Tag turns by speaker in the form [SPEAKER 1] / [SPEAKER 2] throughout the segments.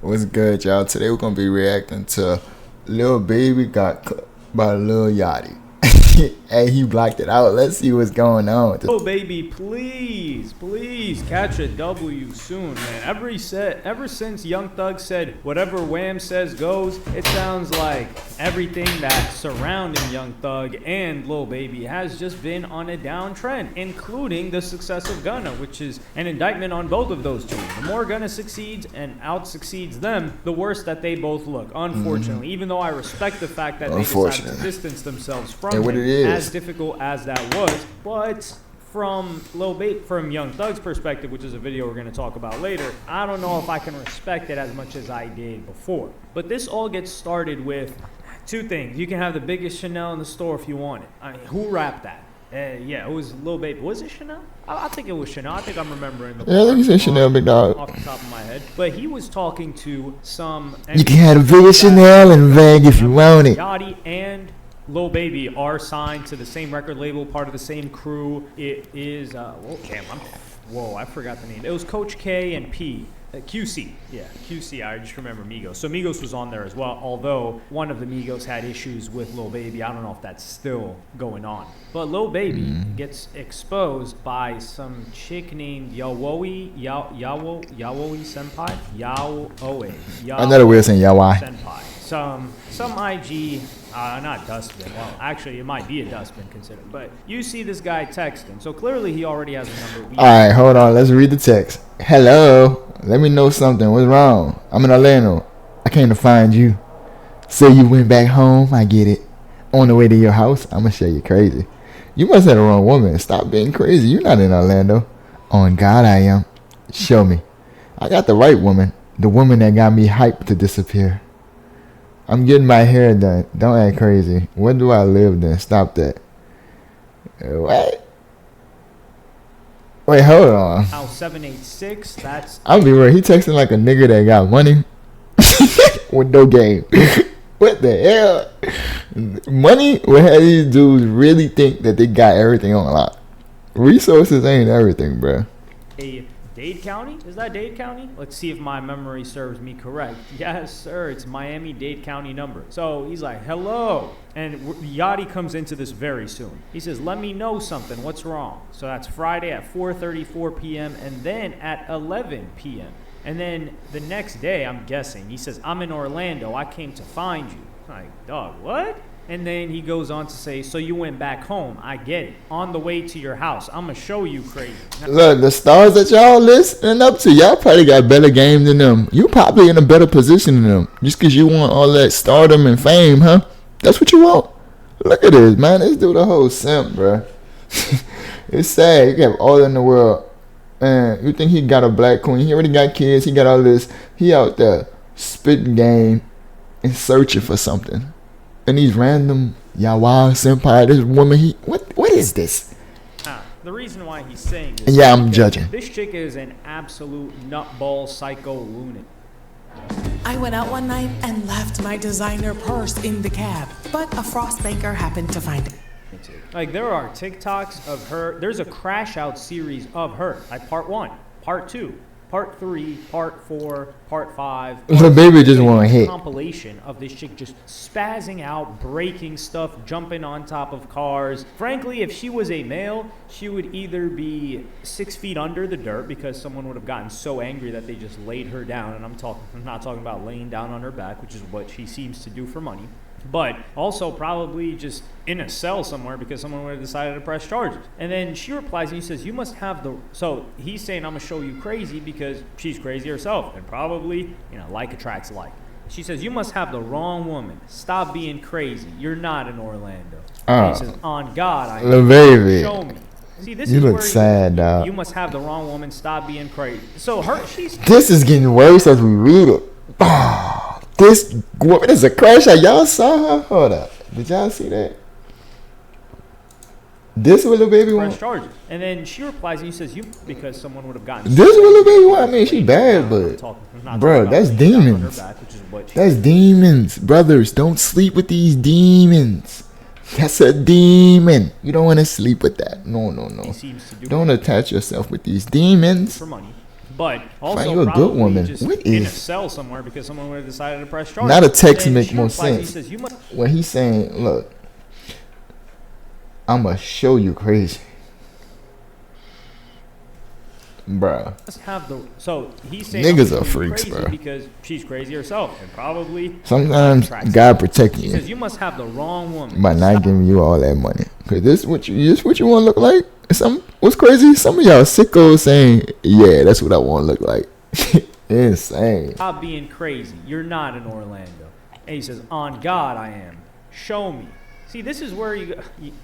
[SPEAKER 1] What's good, y'all? Today we're gonna be reacting to Lil Baby got cut by Lil Yachty. Hey, he blocked it out. Let's see what's going on with this.
[SPEAKER 2] Lil Baby, please catch a W soon, man. Ever since Young Thug said whatever Wham says goes, it sounds like everything that's surrounding Young Thug and Lil Baby has just been on a downtrend, including the success of Gunna, which is an indictment on both of those two. The more Gunna succeeds and out-succeeds them, the worse that they both look, unfortunately. Even though I respect the fact that they decided to distance themselves from him, as difficult as that was, but from Young Thug's perspective, which is a video we're going to talk about later, I don't know if I can respect it as much as I did before. But this all gets started with two things. You can have the biggest Chanel in the store if you want it. I mean, who rapped that? Yeah, it was Lil Baby. Was it Chanel? I think it was Chanel. I think I'm remembering.
[SPEAKER 1] Yeah, I think you said Chanel, big dog.
[SPEAKER 2] Off the top of my head. But he was talking to some...
[SPEAKER 1] You can have the biggest Chanel in Vegas if you want it.
[SPEAKER 2] Yachty and Lil Baby are signed to the same record label, part of the same crew. It is, I forgot the name. It was Coach K and P. QC. Yeah, QC. I just remember Migos. So Migos was on there as well, although one of the Migos had issues with Lil Baby. I don't know if that's still going on. But Lil Baby gets exposed by some chick named Yawoe senpai. Yawoe.
[SPEAKER 1] I know the weird saying Yawoe.
[SPEAKER 2] Senpai. Some IG, not dustbin. Well, actually, it might be a dustbin considered. But you see this guy texting, so clearly he already has a number.
[SPEAKER 1] All right, hold on. Let's read the text. Hello. Let me know something. What's wrong? I'm in Orlando. I came to find you. So you went back home. I get it. On the way to your house, I'm going to show you crazy. You must have the wrong woman. Stop being crazy. You're not in Orlando. On God, I am. Show me. I got the right woman. The woman that got me hyped to disappear. I'm getting my hair done. Don't act crazy. Where do I live then? Stop that. What? Wait, hold on.
[SPEAKER 2] Now 786. That's.
[SPEAKER 1] I'll be real. He texting like a nigga that got money with no game. What the hell? Money will have these dudes really think that they got everything on lock. Resources ain't everything, bro.
[SPEAKER 2] Dade County? Is that Dade County? Let's see if my memory serves me correct. Yes, sir. It's Miami-Dade County number. So he's like, hello. And Yachty comes into this very soon. He says, let me know something. What's wrong? So that's Friday at 4:34 p.m. and then at 11 p.m. And then the next day, I'm guessing, he says, I'm in Orlando. I came to find you. I'm like, dog, what? And then he goes on to say, so you went back home. I get it. On the way to your house. I'm going to show you crazy.
[SPEAKER 1] Look, the stars that y'all listening up to, y'all probably got better game than them. You probably in a better position than them. Just because you want all that stardom and fame, huh? That's what you want. Look at this, man. This dude a whole simp, bro. It's sad. You have all in the world. Man, you think he got a black queen. He already got kids. He got all this. He out there spitting game and searching for something. And these random Yawoe senpai, this woman, what is this?
[SPEAKER 2] The reason why he's saying this,
[SPEAKER 1] yeah, I'm judging.
[SPEAKER 2] This chick is an absolute nutball psycho lunatic.
[SPEAKER 3] I went out one night and left my designer purse in the cab, but a frost banker happened to find it.
[SPEAKER 2] Like, there are TikToks of her. There's a crash out series of her. Like part 1, part 2, part 3, part 4, part 5.
[SPEAKER 1] The baby just want to hit.
[SPEAKER 2] Compilation of this chick just spazzing out, breaking stuff, jumping on top of cars. Frankly, if she was a male, she would either be 6 feet under the dirt because someone would have gotten so angry that they just laid her down. And I'm not talking about laying down on her back, which is what she seems to do for money. But also probably just in a cell somewhere because someone would have decided to press charges. And then she replies and he says, you must have the... So he's saying, I'm going to show you crazy because she's crazy herself. And probably, like attracts like. She says, you must have the wrong woman. Stop being crazy. You're not in Orlando. He says, on God, I
[SPEAKER 1] Lil Baby.
[SPEAKER 2] Show me. See, this
[SPEAKER 1] you
[SPEAKER 2] is
[SPEAKER 1] look
[SPEAKER 2] where
[SPEAKER 1] sad, dog.
[SPEAKER 2] You must have the wrong woman. Stop being crazy. So she's...
[SPEAKER 1] This is getting worse as we read it. This woman is a crash out. Y'all saw her? Hold up. Did y'all see that? This what Lil Baby want?
[SPEAKER 2] Charges. And then she replies and he says, because someone would have gotten...
[SPEAKER 1] This what Lil Baby want? I mean, she bad, but... Bro, that's demons. That's demons. Brothers, don't sleep with these demons. That's a demon. You don't want to sleep with that. No. Don't attach yourself with these demons.
[SPEAKER 2] For money. But also
[SPEAKER 1] Find you a good
[SPEAKER 2] probably
[SPEAKER 1] woman.
[SPEAKER 2] just
[SPEAKER 1] What
[SPEAKER 2] in a
[SPEAKER 1] is-
[SPEAKER 2] cell somewhere because someone would have decided to press charges.
[SPEAKER 1] Now the text
[SPEAKER 2] And
[SPEAKER 1] make
[SPEAKER 2] she
[SPEAKER 1] more
[SPEAKER 2] replies,
[SPEAKER 1] sense.
[SPEAKER 2] He says, you must
[SPEAKER 1] When he's saying, look, I'ma show you crazy. Bruh.
[SPEAKER 2] have the. So he's saying
[SPEAKER 1] Niggas
[SPEAKER 2] I'm
[SPEAKER 1] are freaks,
[SPEAKER 2] crazy
[SPEAKER 1] bro.
[SPEAKER 2] because she's crazy herself and probably.
[SPEAKER 1] Sometimes
[SPEAKER 2] attracts
[SPEAKER 1] God
[SPEAKER 2] him.
[SPEAKER 1] protecting
[SPEAKER 2] He
[SPEAKER 1] you
[SPEAKER 2] says you must have the wrong woman.
[SPEAKER 1] by not
[SPEAKER 2] Stop.
[SPEAKER 1] giving you all that money. Cause this what you want to look like. What's crazy? Some of y'all sickos saying, yeah, that's what I want to look like. Insane.
[SPEAKER 2] Stop being crazy. You're not in Orlando. And he says, on God I am. Show me. See, this is where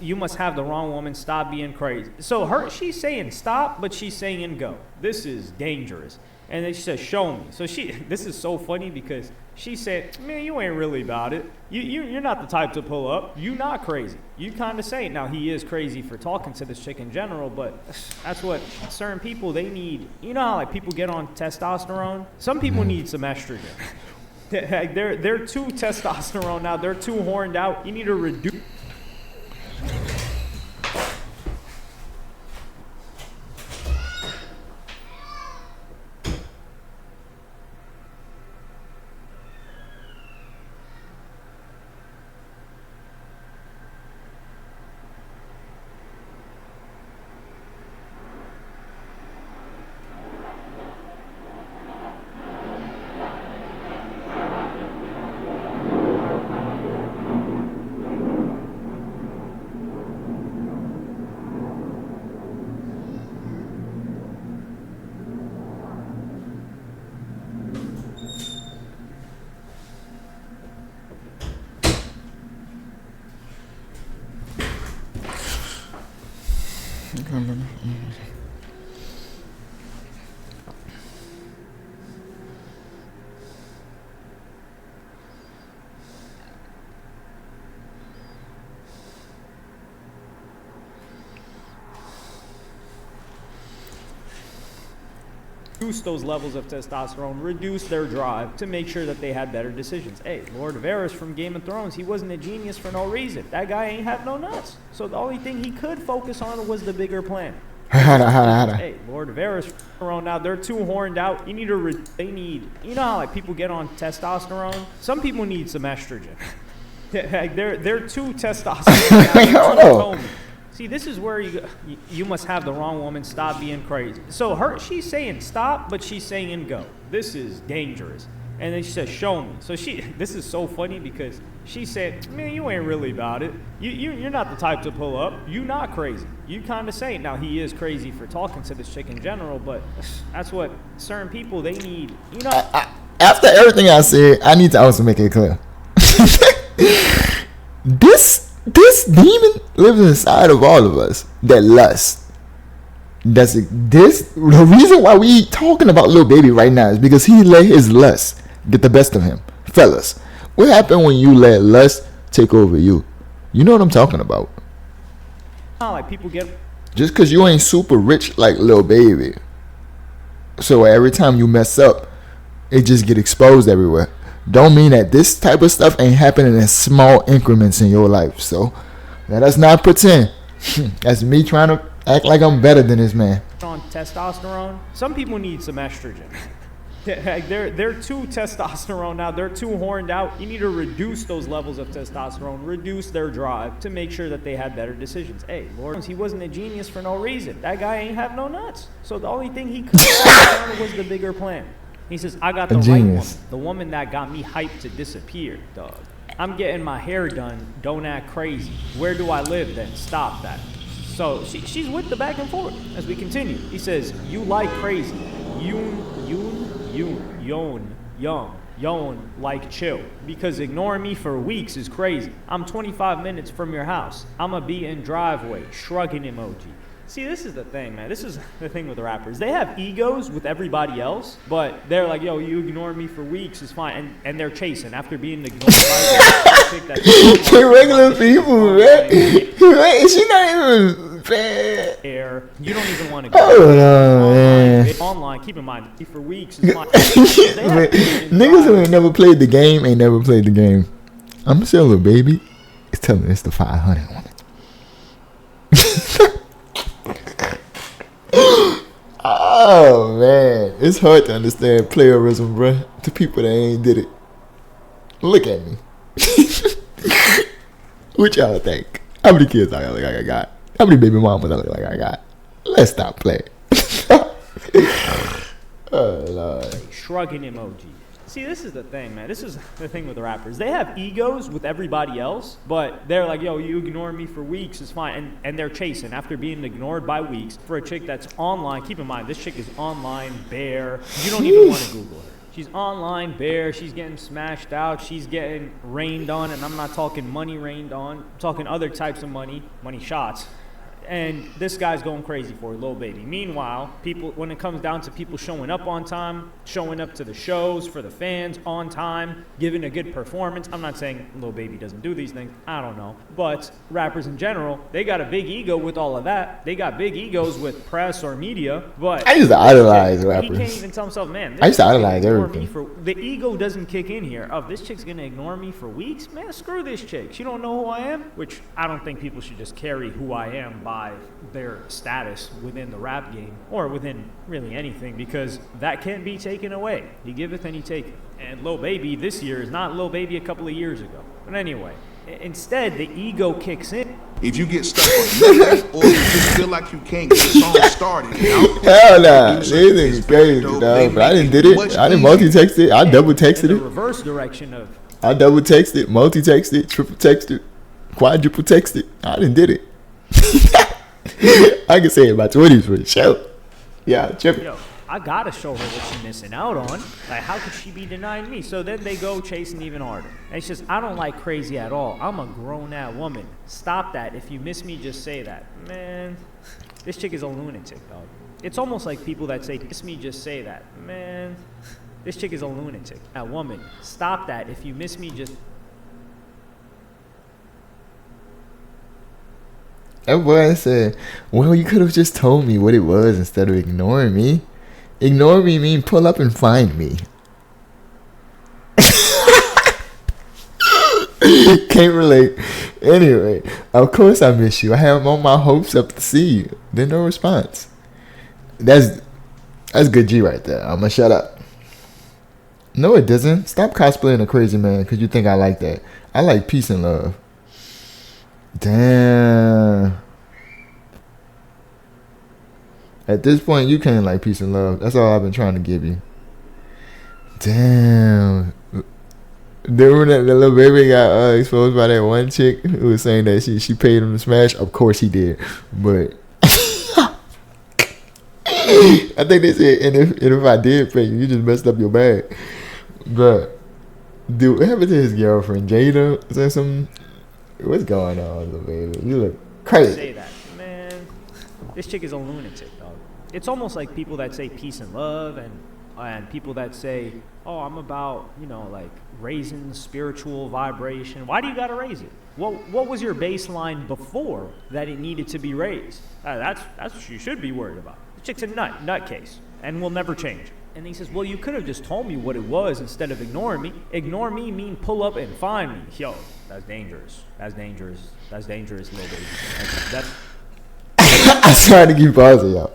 [SPEAKER 2] you must have the wrong woman. Stop being crazy. So she's saying stop, but she's saying go. This is dangerous. And then she says, show me. So this is so funny because she said, man, you ain't really about it. You're not the type to pull up. You not crazy. You kind of say it. Now, he is crazy for talking to this chick in general, but that's what certain people, they need. You know how like people get on testosterone? Some people need some estrogen. They're too testosterone now. They're too horned out. You need to reduce. Those levels of testosterone, reduce their drive to make sure that they had better decisions. Hey, Lord Varys from Game of Thrones, he wasn't a genius for no reason. That guy ain't have no nuts. So the only thing he could focus on was the bigger plan. Hey, Lord Varys around now, they're too horned out. You need you know how like people get on testosterone? Some people need some estrogen. they're too testosterone. See, this is where you must have the wrong woman. Stop being crazy. So she's saying stop, but she's saying go. This is dangerous. And then she says, show me. So this is so funny because she said, man, you ain't really about it. You're not the type to pull up. You not crazy. You kind of say it. Now, he is crazy for talking to this chick in general, but that's what certain people, they need. You know.
[SPEAKER 1] After everything I said, I need to also make it clear. This demon lives inside of all of us. That lust. The reason why we talking about Lil Baby right now is because he let his lust get the best of him. Fellas, what happened when you let lust take over you? You know what I'm talking about.
[SPEAKER 2] Like people get
[SPEAKER 1] just because you ain't super rich like Lil Baby, so every time you mess up, it just get exposed everywhere. Don't mean that this type of stuff ain't happening in small increments in your life. So let us not pretend. That's me trying to act like I'm better than this man.
[SPEAKER 2] On testosterone, some people need some estrogen. They're too testosterone now. They're too horned out. You need to reduce those levels of testosterone, reduce their drive to make sure that they had better decisions. Hey, Lord, he wasn't a genius for no reason. That guy ain't have no nuts. So the only thing he could focus on was the bigger plan. He says, I got the right woman. The woman that got me hyped to disappear, dog. I'm getting my hair done. Don't act crazy. Where do I live then? Stop that. So she's with the back and forth as we continue. He says, you like crazy. Young, like chill. Because ignoring me for weeks is crazy. I'm 25 minutes from your house. I'ma be in driveway. Shrugging emoji. See, this is the thing, man. This is the thing with rappers. They have egos with everybody else, but they're like, yo, you ignore me for weeks is fine. And they're chasing after being ignored by
[SPEAKER 1] the regular people, man. Is she not even bad?
[SPEAKER 2] You don't even want to go online. Keep in mind, for weeks is fine.
[SPEAKER 1] Niggas who ain't never played the game ain't never played the game. I'm still a Lil Baby. It's telling me it's the 500 woman. Oh man, it's hard to understand playerism, bruh. To people that ain't did it. Look at me. What y'all think? How many kids I look like I got? How many baby mamas I look like I got? Let's stop playing. Oh Lord.
[SPEAKER 2] Shrugging emoji. See, this is the thing, man. This is the thing with the rappers. They have egos with everybody else, but they're like, yo, you ignore me for weeks, it's fine. And they're chasing after being ignored by weeks for a chick that's online. Keep in mind, this chick is online bare. You don't even want to Google her. She's online bare. She's getting smashed out. She's getting rained on. And I'm not talking money rained on. I'm talking other types of money shots. And this guy's going crazy for it, Lil Baby. Meanwhile, people, when it comes down to people showing up on time, showing up to the shows for the fans on time, giving a good performance. I'm not saying Lil Baby doesn't do these things. I don't know. But rappers in general, they got a big ego with all of that. They got big egos with press or media. But
[SPEAKER 1] I used to idolize rappers.
[SPEAKER 2] He can't even tell himself, man,
[SPEAKER 1] I used to idolize everything.
[SPEAKER 2] The ego doesn't kick in here. Oh, this chick's going to ignore me for weeks? Man, screw this chick. She don't know who I am? Which I don't think people should just carry who I am by their status within the rap game or within really anything, because that can't be taken away. He giveth and he taketh. And Lil Baby this year is not Lil Baby a couple of years ago. But anyway, instead the ego kicks in.
[SPEAKER 4] If you get stuck on nothing or you just feel like you can't get a song started,
[SPEAKER 1] hell nah, this is crazy, dog. But I didn't did it. I didn't multi-text it. I double texted
[SPEAKER 2] in
[SPEAKER 1] it.
[SPEAKER 2] The reverse direction of.
[SPEAKER 1] I double texted, multi-texted, triple texted, quadruple texted. I didn't did it. I can say it in my 20s for sure. Yeah, tripping.
[SPEAKER 2] Yo, I gotta show her what she's missing out on. Like, how could she be denying me? So then they go chasing even harder. And it's just, I don't like crazy at all. I'm a grown-ass woman. Stop that. If you miss me, just say that. Man, this chick is a lunatic, dog. It's almost like people that say, miss me, just say that. Man, this chick is a lunatic. That woman, stop that. If you miss me, just...
[SPEAKER 1] That boy said, well, you could have just told me what it was instead of ignoring me. Ignore me mean pull up and find me. Can't relate. Anyway, of course I miss you. I have all my hopes up to see you. Then no response. That's good G right there. I'ma shut up. No, it doesn't. Stop cosplaying a crazy man because you think I like that. I like peace and love. Damn. At this point, you can't like peace and love. That's all I've been trying to give you. Damn. Then when the Lil Baby got exposed by that one chick who was saying that she paid him to smash, of course he did. But I think they said, and if I did pay you, you just messed up your bag. But dude, what happened to his girlfriend, Jada? Is that something? What's going on, Lil Baby? You look crazy.
[SPEAKER 2] Say that, man. This chick is a lunatic, dog. It's almost like people that say peace and love, and people that say, oh, I'm about, like raising spiritual vibration. Why do you gotta raise it? What was your baseline before that it needed to be raised? That's what you should be worried about. The chick's a nutcase, and will never change. And he says, well, you could have just told me what it was instead of ignoring me. Ignore me mean pull up and find me. Yo, that's dangerous. That's dangerous. That's dangerous, Lil Baby. That's
[SPEAKER 1] I tried to keep pausing, y'all.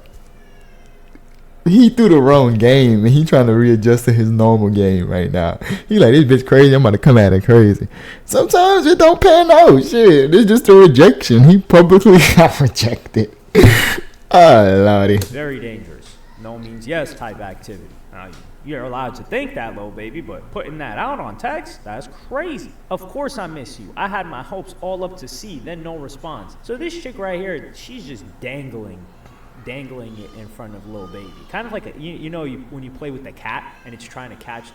[SPEAKER 1] He threw the wrong game, and he trying to readjust to his normal game right now. He like, this bitch crazy, I'm about to come at her crazy. Sometimes it don't pan out. Shit, it's just a rejection. He publicly got rejected. Oh, Lordy.
[SPEAKER 2] Very dangerous. No means yes type activity. You're allowed to think that, Lil Baby, but putting that out on text, that's crazy. Of course I miss you. I had my hopes all up to see, then no response. So this chick right here, she's just dangling it in front of Lil Baby. Kind of like, when you play with the cat and it's trying to catch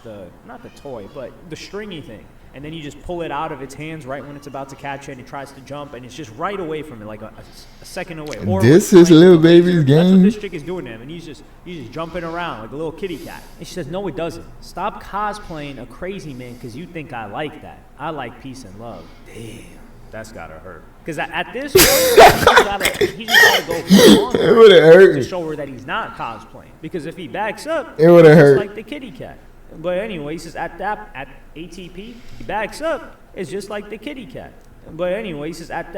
[SPEAKER 2] not the toy, but the stringy thing. And then you just pull it out of its hands right when it's about to catch it and it tries to jump and it's just right away from it, like a second away. Or
[SPEAKER 1] this is Lil Baby's game?
[SPEAKER 2] That's what this chick is doing to him, and he's just jumping around like a little kitty cat. And she says, no, it doesn't. Stop cosplaying a crazy man because you think I like that. I like peace and love. Damn, that's gotta hurt. Because at this point, he's just gotta go for
[SPEAKER 1] it would have hurt
[SPEAKER 2] to show her that he's not cosplaying. Because if he backs up,
[SPEAKER 1] it would have hurt.
[SPEAKER 2] Like the kitty cat. But anyway, he says at ATP, he backs up. It's just like the kitty cat. But anyway, he says at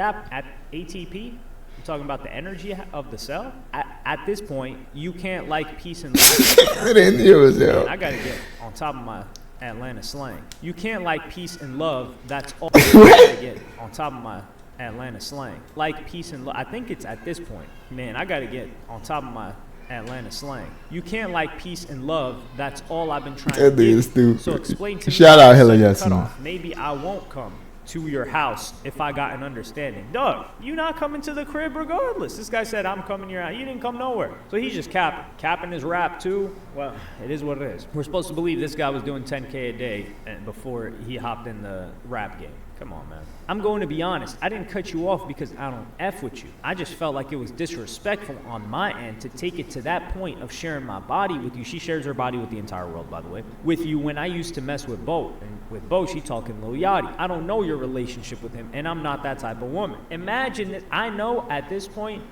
[SPEAKER 2] ATP, I'm talking about the energy of the cell. At at this point, you can't like peace and love.
[SPEAKER 1] It ain't here as hell.
[SPEAKER 2] I gotta get on top of my Atlanta slang. You can't like peace and love. That's all I gotta get on top of my Atlanta slang. Like peace and love. I think it's at this point. Man, I gotta get on top of my Atlanta slang. You can't like peace and love. That's all I've been trying to do.
[SPEAKER 1] Stupid.
[SPEAKER 2] So explain to me.
[SPEAKER 1] Shout out Hella Yasin.
[SPEAKER 2] Maybe I won't come to your house if I got an understanding. Doug, you not coming to the crib regardless. This guy said I'm coming to your house. You didn't come nowhere. So he's just capping his rap too. Well, it is what it is. We're supposed to believe this guy was doing 10K a day before he hopped in the rap game. Come on, man. I'm going to be honest. I didn't cut you off because I don't F with you. I just felt like it was disrespectful on my end to take it to that point of sharing my body with you. She shares her body with the entire world, by the way. With you when I used to mess with Bo. And with Bo, she talking Lil Yachty. I don't know your relationship with him, and I'm not that type of woman. Imagine that. I know at this point,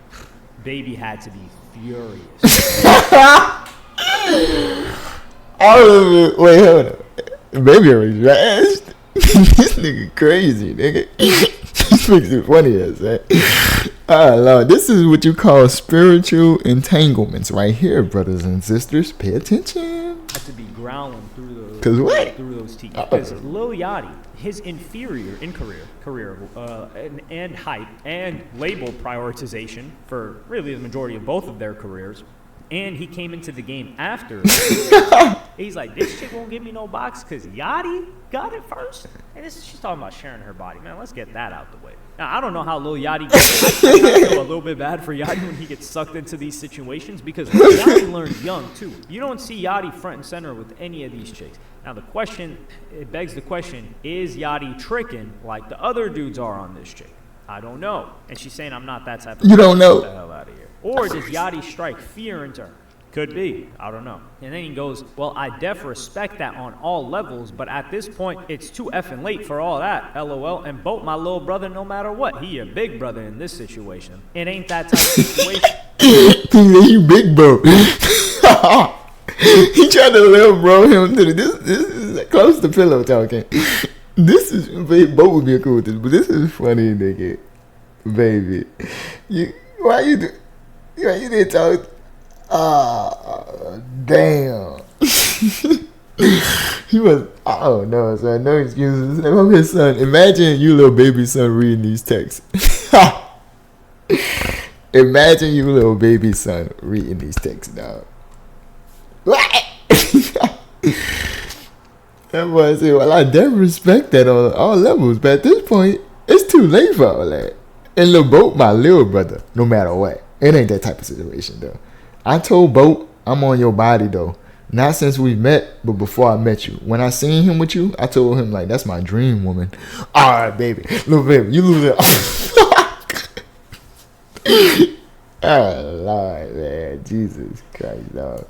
[SPEAKER 2] Baby had to be furious.
[SPEAKER 1] All of it. Wait, hold on. Baby was rashed. This nigga crazy, nigga. This makes it funny as that. Oh Lord, this is what you call spiritual entanglements right here, brothers and sisters. Pay attention.
[SPEAKER 2] Had to be growling through those teeth. Because Lil Yachty, his inferior in career, and hype and label prioritization for really the majority of both of their careers. And he came into the game after. He's like, this chick won't give me no box because Yachty got it first. And she's talking about sharing her body. Man, let's get that out the way. Now, I don't know how Lil Yachty gets I feel a little bit bad for Yachty when he gets sucked into these situations because Yachty learns young, too. You don't see Yachty front and center with any of these chicks. Now, it begs the question, is Yachty tricking like the other dudes are on this chick? I don't know. And she's saying I'm not that type of
[SPEAKER 1] You don't know.
[SPEAKER 2] Get the hell out of here. Or does Yachty strike fear into her? Could be. I don't know. And then he goes, well, I def respect that on all levels, but at this point, it's too effing late for all that, LOL. And Boat, my little brother, no matter what. He a big brother in this situation. It ain't that type of situation.
[SPEAKER 1] You big bro. He tried to little bro him to this is close to pillow talking. This is, Boat would be cool with this, but this is funny, nigga. Baby. Why you didn't talk? Damn. He was, oh no, son, no excuses. I'm his son. Imagine you Lil Baby son reading these texts. Imagine you Lil Baby son reading these texts, dog. That boy said, well, I definitely respect that on all levels, but at this point, it's too late for all that. And Lil Boat, my little brother, no matter what. It ain't that type of situation, though. I told Boat, I'm on your body, though. Not since we met, but before I met you. When I seen him with you, I told him, like, that's my dream woman. All right, baby. Little baby, you lose it. Oh, Lord, man. Jesus Christ, dog.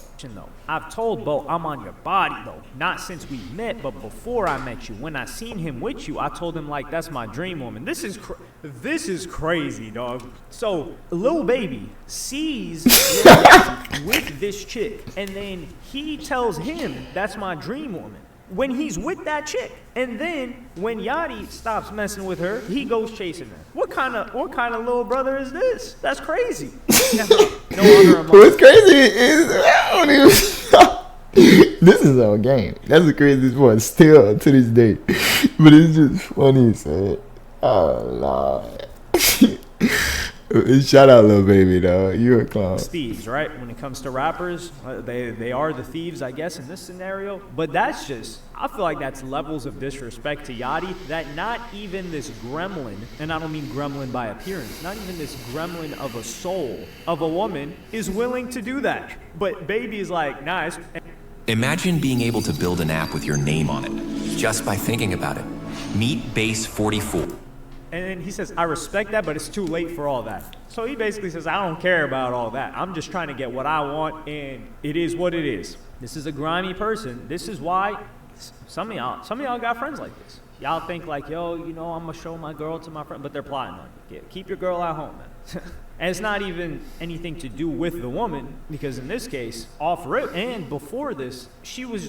[SPEAKER 2] I've told Bo I'm on your body, though. Not since we met, but before I met you. When I seen him with you, I told him, like, that's my dream woman. This is crazy, dog. So, Lil Baby sees Lil Baby with this chick, and then he tells him, that's my dream woman. When he's with that chick. And then when Yachty stops messing with her, he goes chasing her. What kind of little brother is this? That's crazy. No honor among
[SPEAKER 1] What's crazy is I don't even this is our game. That's the craziest one still to this day. But it's just funny, son. Oh Lord. Shout out Lil Baby, dog. You a clown.
[SPEAKER 2] Thieves, right? When it comes to rappers, they are the thieves, I guess, in this scenario. But that's just, I feel like that's levels of disrespect to Yachty that not even this gremlin, and I don't mean gremlin by appearance, not even this gremlin of a soul of a woman is willing to do that. But Baby is like, nice.
[SPEAKER 5] Imagine being able to build an app with your name on it, just by thinking about it. Meet Base 44.
[SPEAKER 2] And then he says, I respect that, but it's too late for all that. So he basically says, I don't care about all that. I'm just trying to get what I want, and it is what it is. This is a grimy person. This is why some of y'all got friends like this. Y'all think like, yo, you know, I'm going to show my girl to my friend, but they're plotting on you. Keep your girl at home, man. And it's not even anything to do with the woman, because in this case, off rip and before this, she was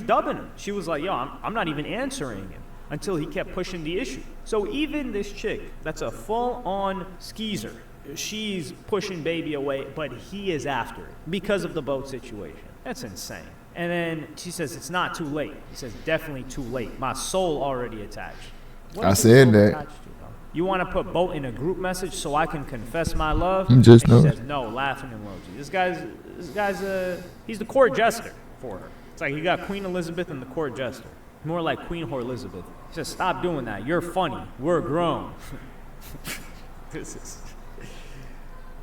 [SPEAKER 2] dubbing him. She was like, yo, I'm not even answering him. Until he kept pushing the issue. So even this chick, that's a full-on skeezer, she's pushing Baby away, but he is after it because of the boat situation. That's insane. And then she says, it's not too late. He says, definitely too late. My soul already attached. What
[SPEAKER 1] I
[SPEAKER 2] is the
[SPEAKER 1] said
[SPEAKER 2] soul
[SPEAKER 1] that.
[SPEAKER 2] attached to, though? You want to put boat in a group message so I can confess my love?
[SPEAKER 1] Just
[SPEAKER 2] and she
[SPEAKER 1] know.
[SPEAKER 2] says, no, laughing emoji. This guy's he's the court jester for her. It's like he got Queen Elizabeth and the court jester. More like Queen Whore Elizabeth. He says, stop doing that. You're funny. We're grown. This is...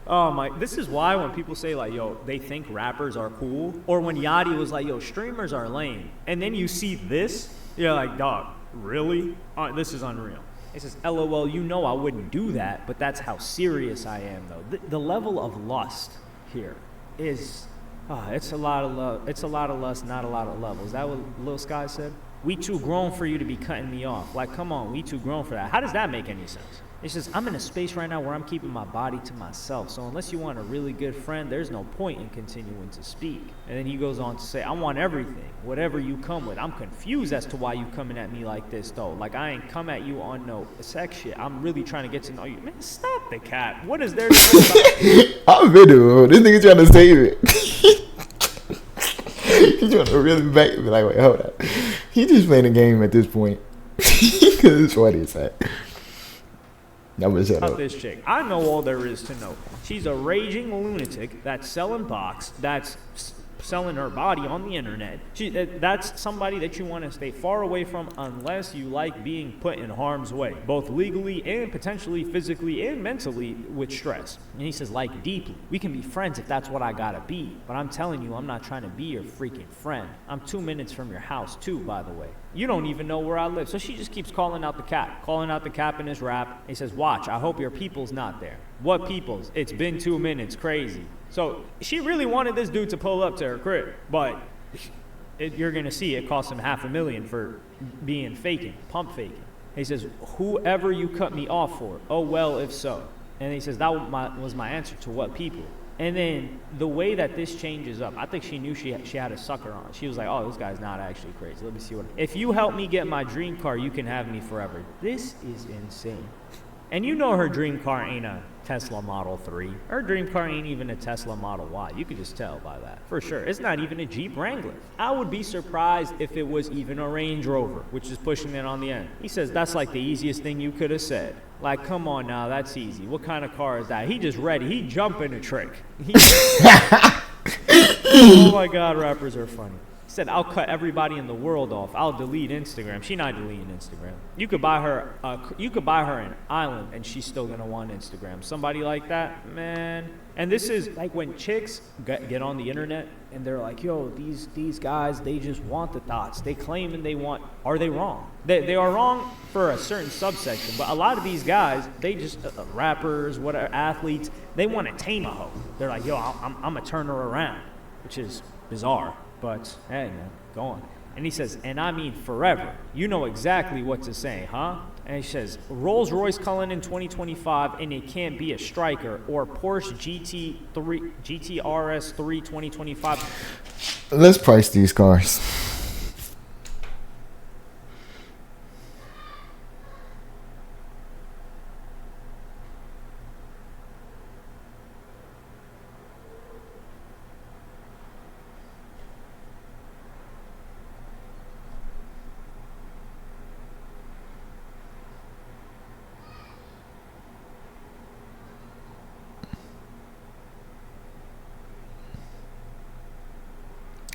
[SPEAKER 2] Oh my, this is why when people say like, yo, they think rappers are cool, or when Yachty was like, yo, streamers are lame, and then you see this, you're like, dog, really? This is unreal. He says, LOL, you know I wouldn't do that, but that's how serious I am though. The level of lust here is, it's a lot of love. It's a lot of lust, not a lot of love. Is that what Lil Sky said? We too grown for you to be cutting me off. Like, come on, we too grown for that. How does that make any sense? It's just, I'm in a space right now where I'm keeping my body to myself. So unless you want a really good friend, there's no point in continuing to speak. And then he goes on to say, I want everything, whatever you come with. I'm confused as to why you coming at me like this, though. Like, I ain't come at you on no sex shit. I'm really trying to get to know you. Man, stop the cat. What is there to say about
[SPEAKER 1] I'm video. This nigga trying to save it. He's trying to really back me. Like, wait, hold up. He just playing a game at this point. Because it's funny as heck.
[SPEAKER 2] about this chick? I know all there is to know. She's a raging lunatic that's selling box, that's selling her body on the internet. That's somebody that you want to stay far away from unless you like being put in harm's way, both legally and potentially physically and mentally with stress. And he says, like, deeply. We can be friends if that's what I gotta be, but I'm telling you, I'm not trying to be your freaking friend. I'm 2 minutes from your house too, by the way. You don't even know where I live. So she just keeps calling out the cap in his rap. He says, watch, I hope your people's not there. What people's? It's been 2 minutes, crazy. So she really wanted this dude to pull up to her crib, but you're gonna see it cost him $500,000 for being pump faking. He says, whoever you cut me off for, oh well, if so. And he says, that was my answer to what people. And then the way that this changes up, I think she knew she had a sucker on. She was like, oh, this guy's not actually crazy. Let me see what. If you help me get my dream car, you can have me forever. This is insane. And you know her dream car ain't a Tesla Model 3. Her dream car ain't even a Tesla Model Y. You could just tell by that. For sure. It's not even a Jeep Wrangler. I would be surprised if it was even a Range Rover, which is pushing it on the end. He says, that's like the easiest thing you could have said. Like, come on now, that's easy. What kind of car is that? He just ready. He jumping a trick. Oh my God, rappers are funny. He said, I'll cut everybody in the world off. I'll delete Instagram. She not deleting Instagram. You could buy her an island and she's still gonna want Instagram. Somebody like that, man. And this is like when chicks get on the internet and they're like, yo, these guys, they just want the thoughts. They claim and they want. Are they wrong? They are wrong for a certain subsection. But a lot of these guys, they just rappers, whatever, athletes, they want to tame a hoe. They're like, yo, I'm gonna turn her around, which is bizarre. But hey, man, go on. And he says, and I mean forever. You know exactly what to say, huh? And he says, Rolls Royce Cullinan 2025, and it can't be a striker, or Porsche GTRS 3 2025.
[SPEAKER 1] Let's price these cars.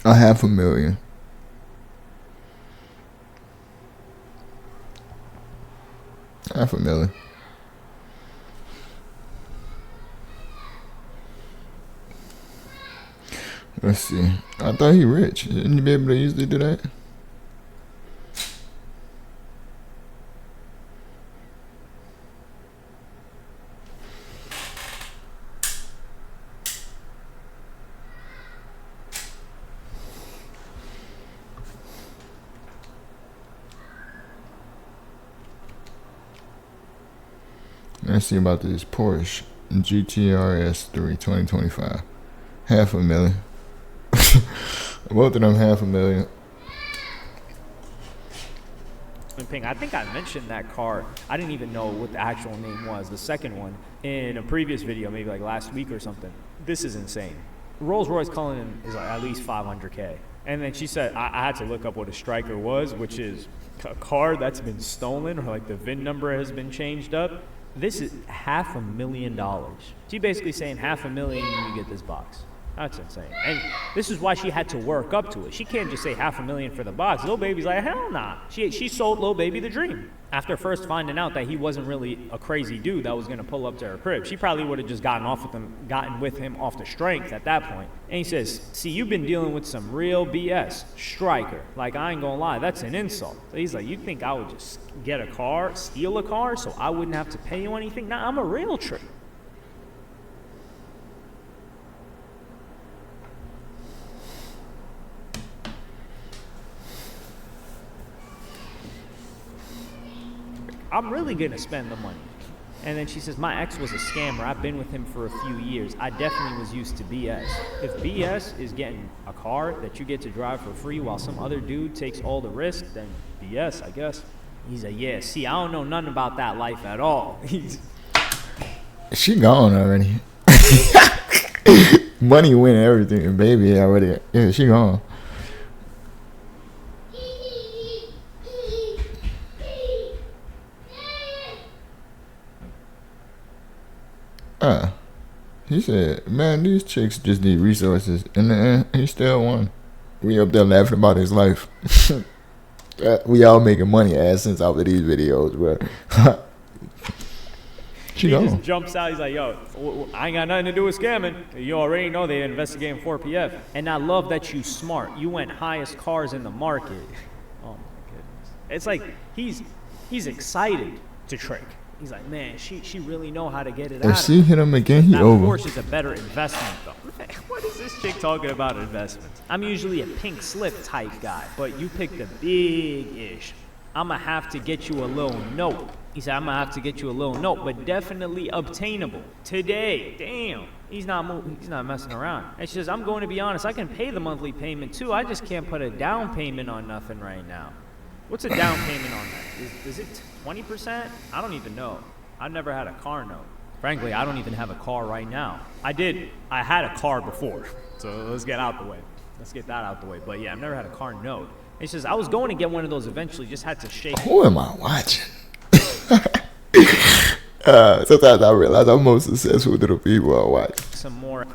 [SPEAKER 1] $500,000. $500,000. Let's see. I thought he rich. Shouldn't you be able to easily do that? Let's see about this Porsche GTRS 3 2025. $500,000. Both of them $500,000.
[SPEAKER 2] Simping. I think I mentioned that car. I didn't even know what the actual name was, the second one, in a previous video, maybe like last week or something. This is insane. Rolls-Royce Cullinan is like at least 500K. And then she said, I had to look up what a striker was, which is a car that's been stolen or like the VIN number has been changed up. This is $500,000. She basically saying $500,000 and you get this box. That's insane. And this is why she had to work up to it. She can't just say $500,000 for the box. Lil Baby's like, hell nah. She sold Lil Baby the dream. After first finding out that he wasn't really a crazy dude that was gonna pull up to her crib, she probably would have just gotten with him off the strength at that point. And he says, see, you've been dealing with some real BS. Striker. Like, I ain't gonna lie, that's an insult. So he's like, you think I would just get a car, steal a car, so I wouldn't have to pay you anything? Nah, I'm a real trick. I'm really gonna spend the money. And then she says, my ex was a scammer. I've been with him for a few years. I definitely was used to BS. If BS is getting a car that you get to drive for free while some other dude takes all the risk, then BS, I guess. He's like, yeah, see, I don't know nothing about that life at all.
[SPEAKER 1] She gone already. Money win everything, baby already. Yeah, she gone. He said, man, these chicks just need resources. In the end, he still won. We up there laughing about his life. We all making money AdSense off of these videos, bro.
[SPEAKER 2] He just jumps out. He's like, yo, I ain't got nothing to do with scamming. You already know they're investigating 4PF. And I love that you smart. You went highest cars in the market. Oh, my goodness. It's like he's excited to trick. He's like, man, she really know how to get it out.
[SPEAKER 1] If she hit him again, he
[SPEAKER 2] that
[SPEAKER 1] over.
[SPEAKER 2] Porsche is a better investment, though. Man, what is this chick talking about investments? I'm usually a pink slip type guy, but you picked a big-ish. I'm going to have to get you a little note. He said, I'm going to have to get you a little note, but definitely obtainable. Today. Damn. He's not messing around. And she says, I'm going to be honest, I can pay the monthly payment, too. I just can't put a down payment on nothing right now. What's a down payment on that? Is it 20%? I don't even know. I've never had a car note. Frankly, I don't even have a car right now. I had a car before. So let's get out the way. Let's get that out the way. But yeah, I've never had a car note. He says, I was going to get one of those eventually, just had to shake.
[SPEAKER 1] Who am I watching? Sometimes I realize I'm most successful to the people I watch.
[SPEAKER 2] Some more.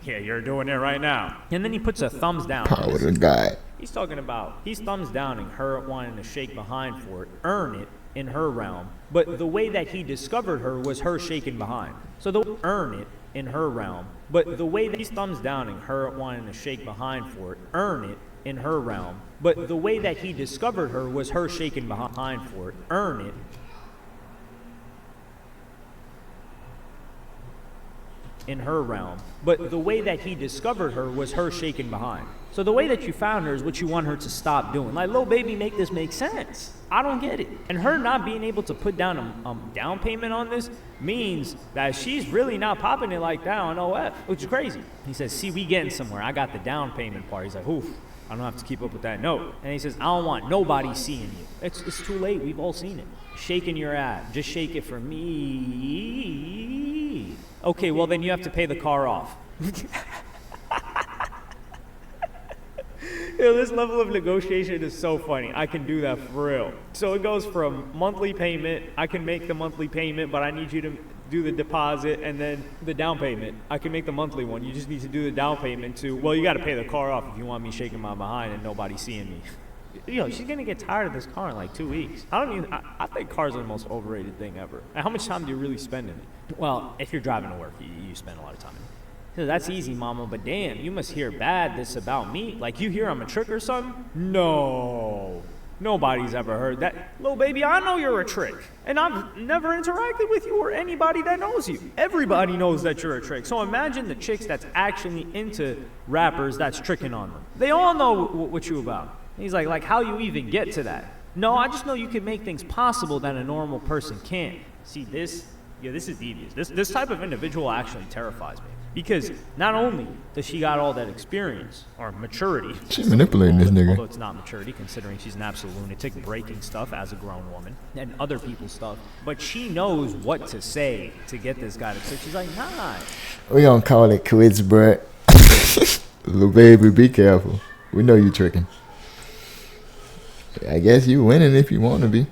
[SPEAKER 2] Yeah, you're doing it right now. And then he puts a thumbs down.
[SPEAKER 1] Power to God.
[SPEAKER 2] He's talking about, he's thumbs downing her wanting to shake behind for it, earn it in her realm. But the way that he discovered her was her shaking behind. So they'll earn it in her realm. But the way that he's thumbs downing her wanting to shake behind for it, earn it in her realm. But the way that he discovered her was her shaking behind for it, earn it in her realm. But the way that he discovered her was her shaking behind. So the way that you found her is what you want her to stop doing. Like, Lil Baby, make this make sense. I don't get it. And her not being able to put down a down payment on this means that she's really not popping it like that on OF, which is crazy. He says, see, we getting somewhere. I got the down payment part. He's like, oof, I don't have to keep up with that note. And he says, I don't want nobody seeing you. It's too late. We've all seen it. Shaking your ass. Just shake it for me. Okay, well, then you have to pay the car off. Yo, this level of negotiation is so funny. I can do that for real. So it goes from monthly payment. I can make the monthly payment, but I need you to do the deposit and then the down payment. I can make the monthly one. You just need to do the down payment to, well, you got to pay the car off if you want me shaking my behind and nobody seeing me. Yo, she's going to get tired of this car in like 2 weeks. I think cars are the most overrated thing ever. And how much time do you really spend in it? Well, if you're driving to work, you spend a lot of time in it. So that's easy, mama, but damn, you must hear bad this about me. Like, you hear I'm a trick or something? No. Nobody's ever heard that. Lil Baby, I know you're a trick. And I've never interacted with you or anybody that knows you. Everybody knows that you're a trick. So imagine the chicks that's actually into rappers that's tricking on them. They all know what you about. He's like how you even get to that? No, I just know you can make things possible that a normal person can't. See this? Yeah, this is devious. This type of individual actually terrifies me. Because not only does she got all that experience or maturity,
[SPEAKER 1] She's manipulating this nigga.
[SPEAKER 2] although it's not maturity considering she's an absolute lunatic breaking stuff as a grown woman and other people's stuff, but she knows what to say to get this guy to say. She's like, nah.
[SPEAKER 1] We gonna call it quits, bruh. Lil Baby, be careful. We know you tricking. I guess you winning if you want to be.